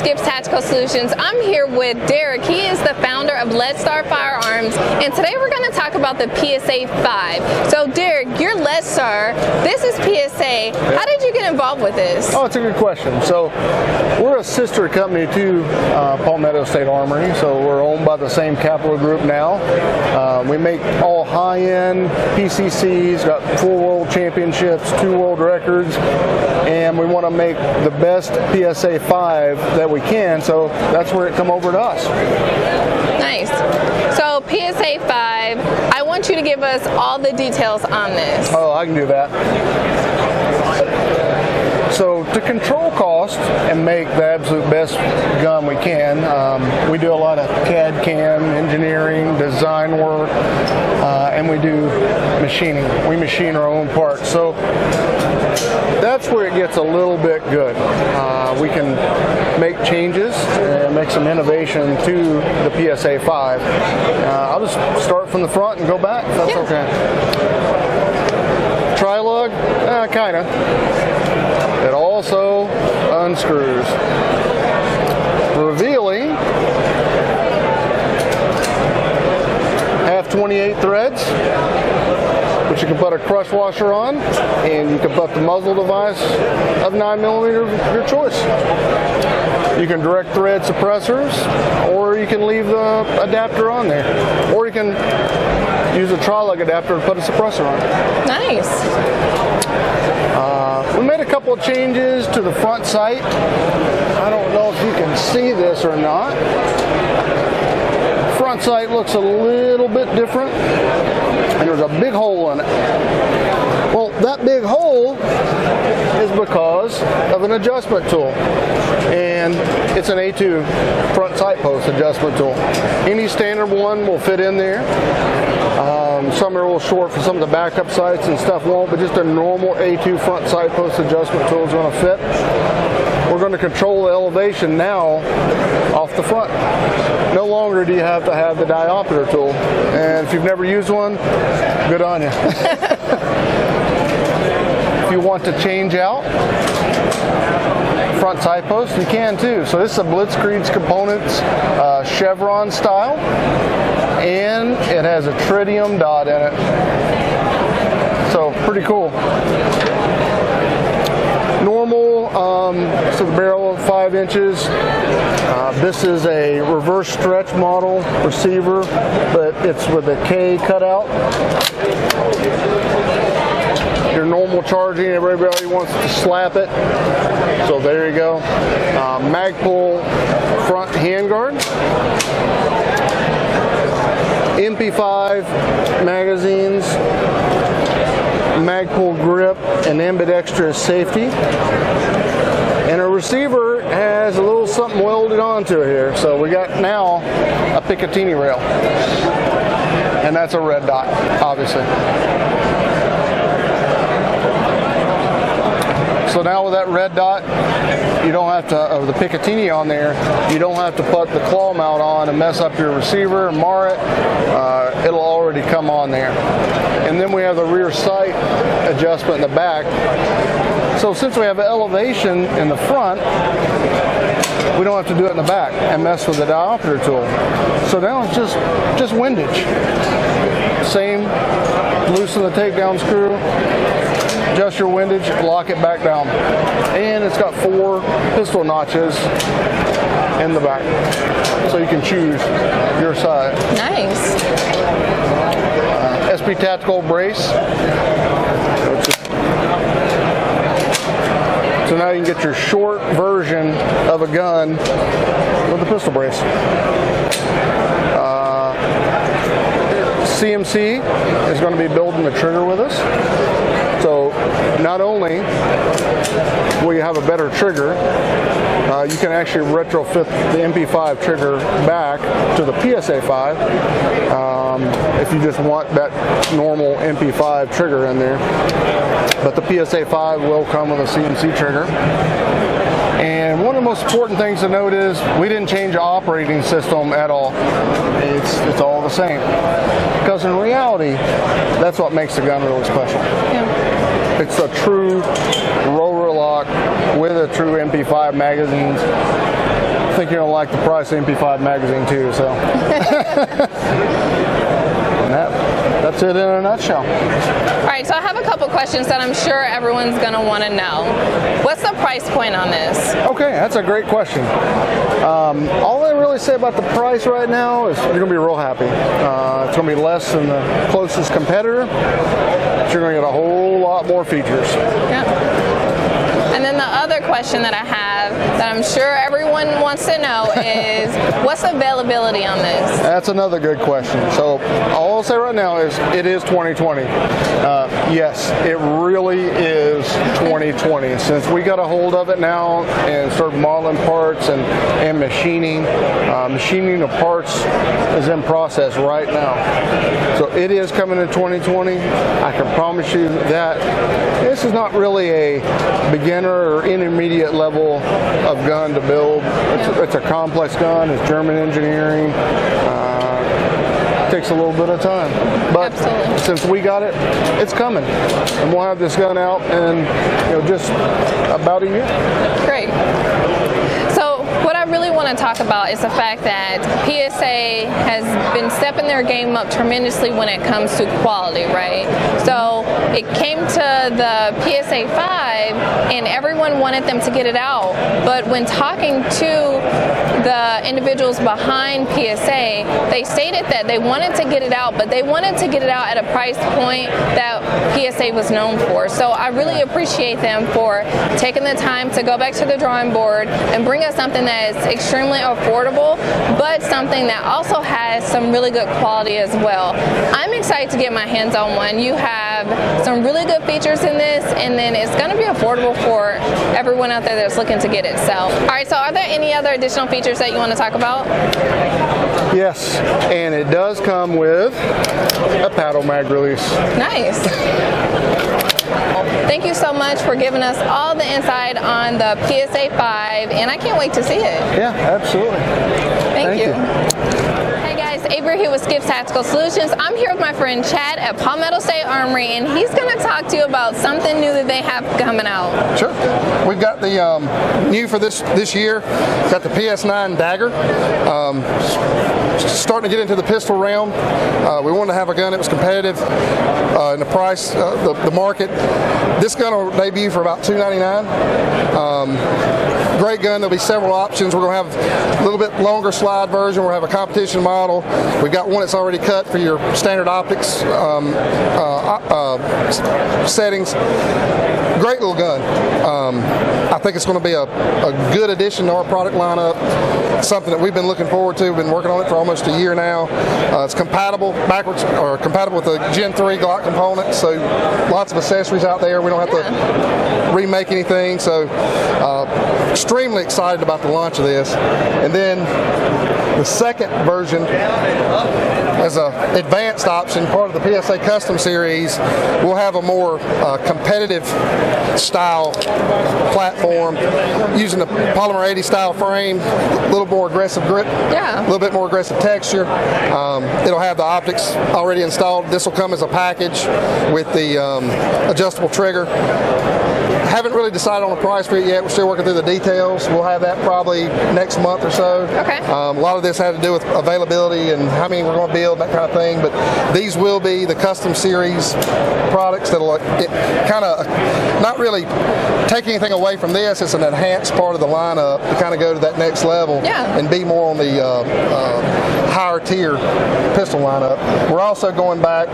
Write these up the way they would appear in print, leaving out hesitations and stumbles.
Skip's Tactical Solutions. I'm here with Derek. He is the founder of Lead Star Firearms, and today we're going to talk about the PSA 5. So Derek, you're Lead Star, this is PSA. How did you get involved with this? Oh, it's a good question. So we're a sister company to Palmetto State Armory, so we're owned by the same capital group now. We make all high-end PCCs, got 4 world championships, 2 world records, and we want to make the best PSA 5 that we can, so that's where it come over to us. Nice. So PSA 5, I want you to give us all the details on this. Oh, I can do that. So to control cost and make the absolute best gun we can, we do a lot of CAD CAM, engineering, design work, and we do machining. We machine our own parts. So that's where it gets a little bit good. We can make changes and make some innovation to the PSA 5. I'll just start from the front and go back, if that's okay. Tri-lug, kind of. It also unscrews. Revealing half 28 threads, which you can put a crush washer on, and you can put the muzzle device of 9mm of your choice. You can direct thread suppressors, or you can leave the adapter on there, or you can use a tri-lug adapter to put a suppressor on. Nice. We made a couple of changes to the front sight. I don't know if you can see this or not. Front sight looks a little bit different, and there's a big hole in it. Well, that big hole is because of an adjustment tool, and it's an A2 front sight post adjustment tool. Any standard one will fit in there. Some are a little short for some of the backup sights and stuff won't, but just a normal A2 front sight post adjustment tool is going to fit. We're going to control the elevation now off the front. No longer do you have to have the diopter tool, and if you've never used one, good on you. If you want to change out front sight post, you can too. So this is a Blitzkrieg Components chevron style, and it has a tritium dot in it. So pretty cool. Normal, so the barrel 5 inches. This is a reverse stretch model receiver, but it's with a K cutout. Your normal charging, everybody wants to slap it. So there you go. Magpul front handguard. MP5 magazines, Magpul grip, and ambidextrous safety. And our receiver has a little something welded onto it here. So we got now a Picatinny rail. And that's a red dot, obviously. So now with that red dot, you don't have to, the Picatinny on there, you don't have to put the claw mount on and mess up your receiver and mar it. It'll already come on there. And then we have the rear sight adjustment in the back. So since we have elevation in the front, we don't have to do it in the back and mess with the diopter tool. So now it's just windage. Same, loosen the takedown screw, adjust your windage, lock it back down. And it's got 4 pistol notches in the back, so you can choose your side. Nice. SP Tactical brace. So now you can get your short version of a gun with a pistol brace. CMC is going to be building the trigger with us. So not only will you have a better trigger, you can actually retrofit the MP5 trigger back to the PSA 5 if you just want that normal MP5 trigger in there. But the PSA 5 will come with a CNC trigger. And one of the most important things to note is we didn't change the operating system at all. It's all the same. Because in reality, that's what makes the gun really special. Yeah. It's a true roller lock with a true MP5 magazines. think you're going to like the price of MP5 magazine too. So, and that's it in a nutshell. All right, so I have a couple questions that I'm sure everyone's going to want to know. What's the price point on this? Okay, that's a great question. All I really say about the price right now is you're going to be real happy. It's going to be less than the closest competitor, but you're going to get a whole lot more features. Yeah. And then the other question that I have that I'm sure everyone wants to know is, what's the availability on this? That's another good question. So all I'll say right now is it is 2020. Yes, it really is 2020. Since we got a hold of it now and started modeling parts and machining, machining of parts is in process right now. So it is coming in 2020. I can promise you that this is not really a beginner or intermediate level of gun to build. It's a complex gun. It's German engineering. It takes a little bit of time, but Absolutely. Since we got it, it's coming, and we'll have this gun out in just about a year. Great. So what I really want to talk about is the fact that PSA has been stepping their game up tremendously when it comes to quality, right? So it came to the PSA 5 and everyone wanted them to get it out, but when talking to the individuals behind PSA, they stated that they wanted to get it out, but they wanted to get it out at a price point that PSA was known for. So I really appreciate them for taking the time to go back to the drawing board and bring us something that is extremely affordable, but something that also has some really good quality as well. I'm excited to get my hands on one. You have some really good features in this, and then it's going to be affordable for everyone out there that's looking to get it. So, all right, so are there any other additional features that you want to talk about? Yes, and it does come with a paddle mag release. Nice. Thank you so much for giving us all the insight on the PSA 5, and I can't wait to see it. Yeah, absolutely. Thank you. Hey guys, Avery here with Skip's Tactical Solutions. I'm here with my friend Chad at Palmetto State Armory, and he's going to talk to you about something new that they have coming out. Sure. We've got the new for this year. Got the PS9 Dagger. Starting to get into the pistol realm. We wanted to have a gun that was competitive in the price, the market. This gun will debut for about $299. Great gun. There'll be several options. We're going to have a little bit longer slide version. We'll have a competition model. We've got one that's already cut for your standard optics settings. Great little gun. I think it's going to be a good addition to our product lineup. Something that we've been looking forward to. We've been working on it for almost a year now. It's compatible with the Gen 3 Glock component, so lots of accessories out there. We don't have to remake anything, so extremely excited about the launch of this. And then the second version as an advanced option, part of the PSA Custom Series, we'll have a more competitive style platform using the polymer 80 style frame, a little more aggressive grip, a little bit more aggressive texture. It'll have the optics already installed. This will come as a package with the adjustable trigger. Haven't really decided on the price for it yet. We're still working through the details. We'll have that probably next month or so. Okay. A lot of this had to do with availability and how many we're going to build, that kind of thing. But these will be the custom series products that'll kind of not really take anything away from this. It's an enhanced part of the lineup to kind of go to that next level and be more on the higher tier pistol lineup. We're also going back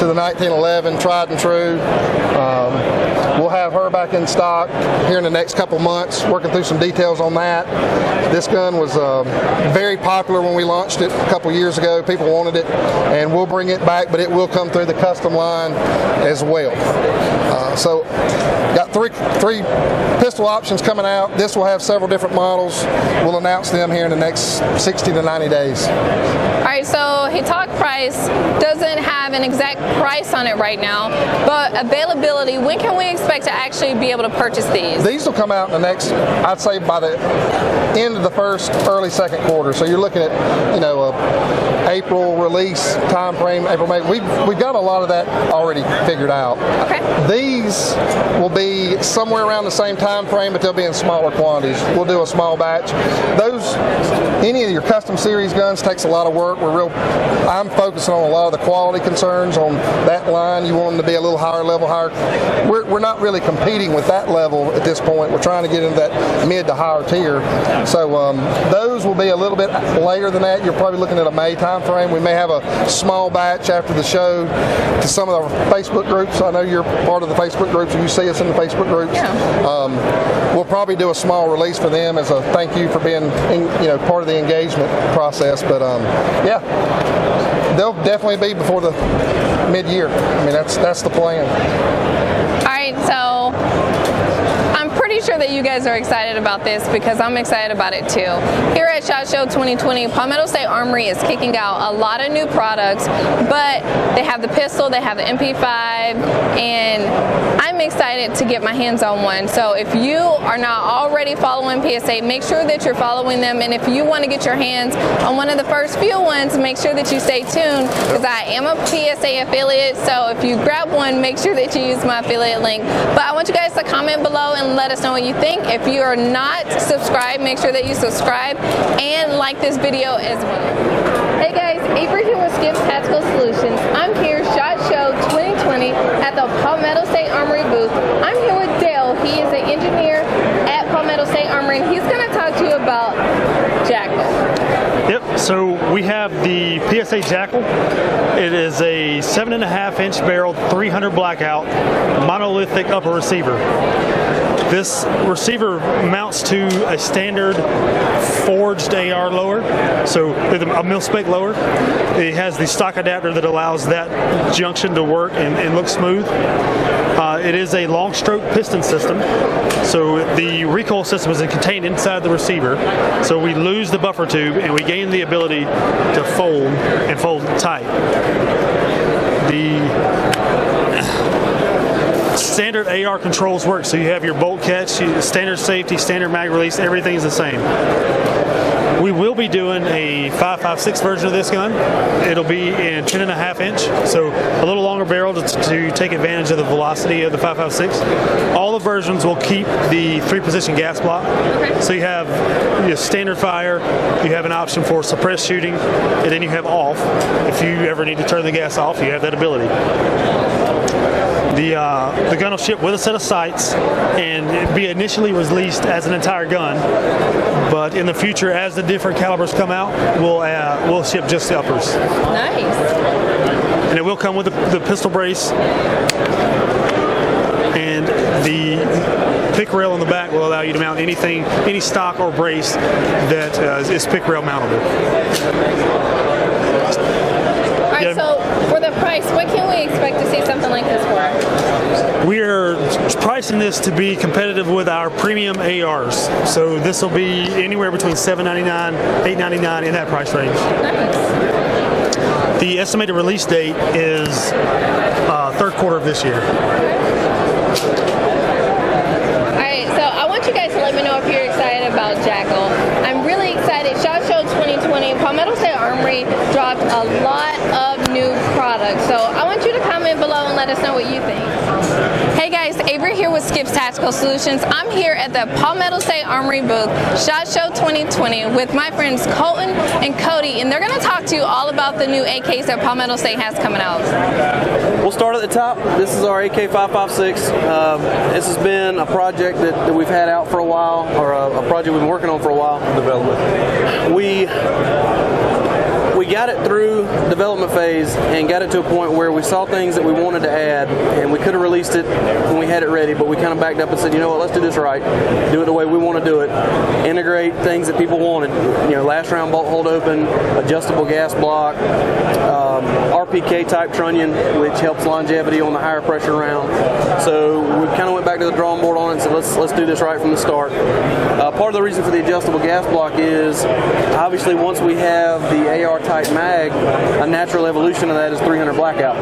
to the 1911 tried and true. We'll have her back in stock here in the next couple months, working through some details on that. This gun was very popular when we launched it a couple years ago. People wanted it, and we'll bring it back, but it will come through the custom line as well. So got three pistol options coming out. This will have several different models. We'll announce them here in the next 60 to 90 days. All right, so he talked price, doesn't have an exact price on it right now, but availability, when can we expect to actually be able to purchase these? These will come out in the next, I'd say by the end of the first, early second quarter. So you're looking at, April release time frame, April, May. We've got a lot of that already figured out. Okay. These will be be somewhere around the same time frame, but they'll be in smaller quantities. We'll do a small batch. Any of your custom series guns takes a lot of work. I'm focusing on a lot of the quality concerns on that line. You want them to be a little higher level, higher. We're not really competing with that level at this point. We're trying to get into that mid to higher tier. So those will be a little bit later than that. You're probably looking at a May time frame. We may have a small batch after the show to some of our Facebook groups. I know you're part of the Facebook groups, and you see us in the Facebook groups. Yeah. We'll probably do a small release for them as a thank you for being part of the engagement process. But yeah, they'll definitely be before the mid-year. I mean, that's the plan. All right, so I'm pretty sure that you guys are excited about this because I'm excited about it too. Here at SHOT Show 2020, Palmetto State Armory is kicking out a lot of new products, but they have the pistol, they have the MP5, and I'm excited to get my hands on one. So if you are not already following PSA, make sure that you're following them, and if you want to get your hands on one of the first few ones, make sure that you stay tuned because I am a PSA affiliate, so if you grab one, make sure that you use my affiliate link. But I want you guys to comment below and let us know what you think. If you are not subscribed, make sure that you subscribe and like this video as well. Hey guys, Avery here with Skip's Tactical Solutions. I'm here, SHOT Show 2020 at the Palmetto State Armory booth. I'm here with Dale. He is an engineer at Palmetto State Armory, and he's going to talk to you about JAKL. Yep, so we have the PSA JAKL. It is a 7.5-inch barrel, 300 blackout, monolithic upper receiver. This receiver mounts to a standard forged AR lower, so a mil-spec lower. It has the stock adapter that allows that junction to work and look smooth. It is a long stroke piston system, so the recoil system is contained inside the receiver, so we lose the buffer tube and we gain the ability to fold and fold tight. The standard AR controls work, so you have your bolt catch, standard safety, standard mag release, everything is the same. We will be doing a 5.56 version of this gun. It'll be in 10.5 inch, so a little longer barrel to take advantage of the velocity of the 5.56. All the versions will keep the 3-position gas block. Okay. So you have your standard fire, you have an option for suppressed shooting, and then you have off. If you ever need to turn the gas off, you have that ability. The gun will ship with a set of sights and be initially released as an entire gun, but in the future, as the different calibers come out, we'll ship just the uppers. Nice. And it will come with the pistol brace, and the pick rail on the back will allow you to mount anything, any stock or brace that is pick rail mountable. All right, so for the price, what can we expect to see something like this for? We are pricing this to be competitive with our premium ARs. So this will be anywhere between $7.99, $8.99 in that price range. Nice. The estimated release date is third quarter of this year. All right, so I want you guys to let me know if you're excited about JAKL. I'm really excited. SHOT Show 2020, Palmetto State Armory dropped a lot of new products. So I want you to comment below and let us know what you think. Hey guys, Avery here with Skip's Tactical Solutions. I'm here at the Palmetto State Armory booth, SHOT Show 2020, with my friends Colton and Cody, and they're going to talk to you all about the new AKs that Palmetto State has coming out. We'll start at the top. This is our AK556. This has been a project that we've had out for a while, or a project we've been working on for a while. Development. We got it through development phase and got it to a point where we saw things that we wanted to add, and we could have released it when we had it ready, but we kind of backed up and said, you know what, let's do this right, do it the way we want to do it, integrate things that people wanted, last round bolt hold open, adjustable gas block, RPK type trunnion, which helps longevity on the higher pressure round. So we kind of went back to the drawing board on it and said, let's do this right from the start. Part of the reason for the adjustable gas block is obviously once we have the AR type mag, a natural evolution of that is 300 blackout.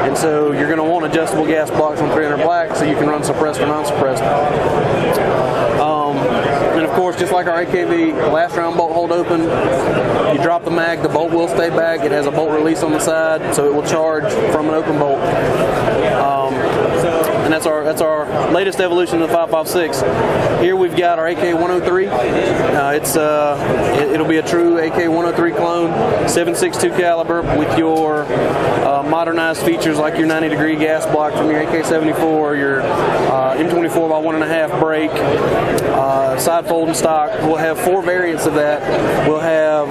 And so you're going to want adjustable gas blocks on 300 black so you can run suppressed or non-suppressed. And of course, just like our AKV, the last round bolt hold open, you drop the mag, the bolt will stay back. It has a bolt release on the side, so it will charge from an open bolt. and that's our latest evolution of the 5.56. Here we've got our AK 103. It'll be a true AK 103 clone, 7.62 caliber with your modernized features like your 90-degree gas block from your AK 74, your M24 by 1.5 brake, side folding stock. We'll have 4 variants of that. We'll have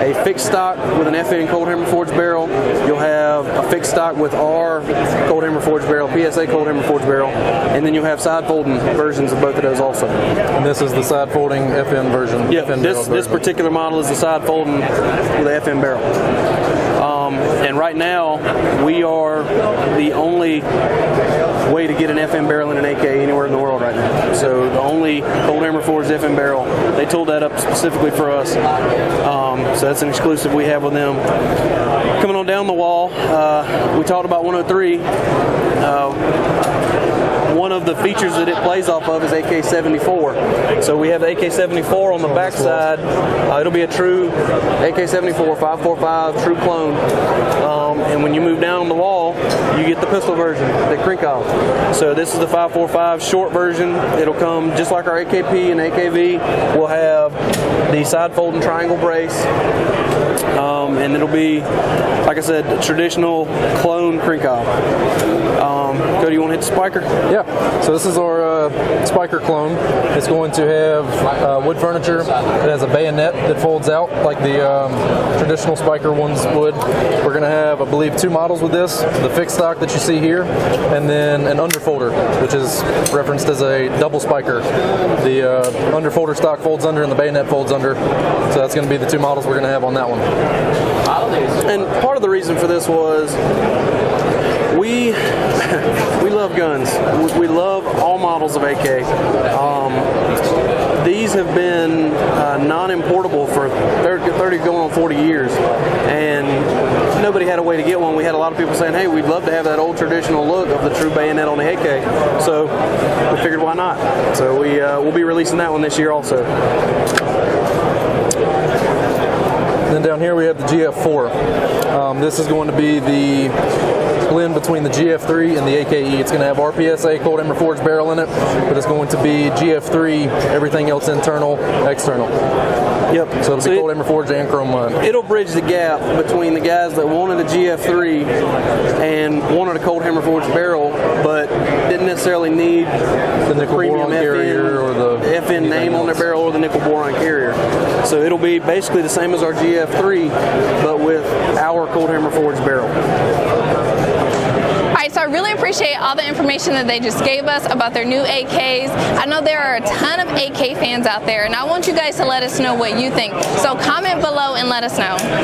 a fixed stock with an FN cold hammer forged barrel. You'll have a fixed stock with our cold hammer forged barrel, PSA cold hammer forged barrel, and then you'll have side folding versions of both of those also. And this is the side folding FN version. Yeah, this particular model is the side folding with the FN barrel. And right now, we are the only way to get an FN barrel in an AK anywhere in the world right now. So the only cold hammer forged FN barrel, they tooled that up specifically for us. So that's an exclusive we have with them. Coming on down the wall, we talked about 103. One of the features that it plays off of is AK-74. So we have the AK-74 on the back side. It'll be a true AK-74 5.45 true clone. And when you move down the wall, you get the pistol version, the crank off. So this is the 5.45 short version. It'll come just like our AKP and AKV. We'll have the side folding triangle brace. And it'll be, like I said, a traditional clone crank off. Cody, you want to hit the spiker? Yeah. So this is our spiker clone. It's going to have wood furniture. It has a bayonet that folds out like the traditional spiker ones would. We're going to have, I believe, 2 models with this. The fixed stock that you see here, and then an underfolder, which is referenced as a double spiker. The underfolder stock folds under and the bayonet folds under. So that's going to be the 2 models we're going to have on that one. And part of the reason for this was we love guns. We love all models of AK. These have been non-importable for 30 going on 40 years, and nobody had a way to get one. We had a lot of people saying, hey, we'd love to have that old traditional look of the true bayonet on the AK. So we figured, why not? So we'll be releasing that one this year also. Then down here we have the GF4. This is going to be the blend between the GF3 and the AKE. It's going to have our PSA cold hammer forged barrel in it, but it's going to be GF3, everything else internal, external. Yep. So it'll be cold hammer forged and chrome mud. It'll bridge the gap between the guys that wanted a GF3 and wanted a cold hammer forged barrel, but didn't necessarily need the nickel boron carrier or the FN name on their barrel or the nickel boron carrier. So it'll be basically the same as our GF3, but with our cold hammer forged barrel. Alright, so I really appreciate all the information that they just gave us about their new AKs. I know there are a ton of AK fans out there, and I want you guys to let us know what you think. So comment below and let us know.